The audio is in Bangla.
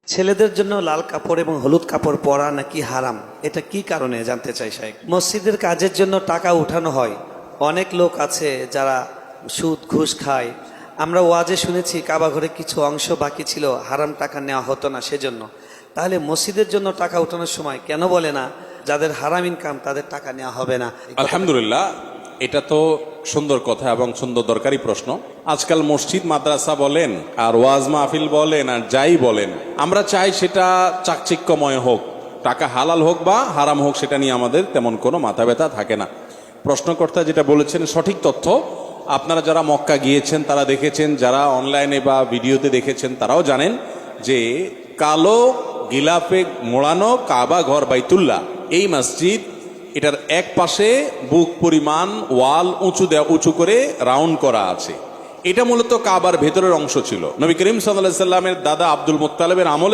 ছেলেদের জন্য লাল কাপড় এবং হলুদ কাপড় পরা নাকি হারাম, এটা কি কারণে জানতে চাই শাইখ। মসজিদের কাজের জন্য টাকা উঠানো হয়, অনেক লোক আছে যারা সুদ ঘুষ খায়। আমরা ওয়াজে শুনেছি কাবা ঘরে কিছু অংশ বাকি ছিল, হারাম টাকা নেওয়া হতো না সেজন্য। তাহলে মসজিদের জন্য টাকা উঠানোর সময় কেন বলে না যাদের হারাম ইনকাম তাদের টাকা নেওয়া হবে না? আলহামদুলিল্লাহ, এটা তো সুন্দর কথা এবং সুন্দর দরকারি প্রশ্ন। আজকাল মসজিদ মাদ্রাসা বলেন আর ওয়াজ মাহফিল বলেন আর যাই বলেন, আমরা চাই সেটা চাকচিক্যময় হোক, টাকা হালাল হোক বা হারাম হোক, সেটা নিয়ে আমাদের তেমন কোনো মাথা ব্যথা থাকে না। প্রশ্নকর্তা যেটা বলেছেন সঠিক তথ্য। আপনারা যারা মক্কা গিয়েছেন তারা দেখেছেন, যারা অনলাইনে বা ভিডিওতে দেখেছেন তারাও জানেন যে কালো গিলাফে মোড়ানো কাবা ঘর বাইতুল্লাহ, এই মসজিদ, এটার এক পাশে বুক পরিমাণ ওয়াল উঁচু করে রাউন্ড করা আছে। এটা মূলত কাবার ভেতরের অংশ ছিল। নবী করিম সাল্লাল্লাহু আলাইহি সাল্লামের দাদা আব্দুল মুত্তালিবের আমলে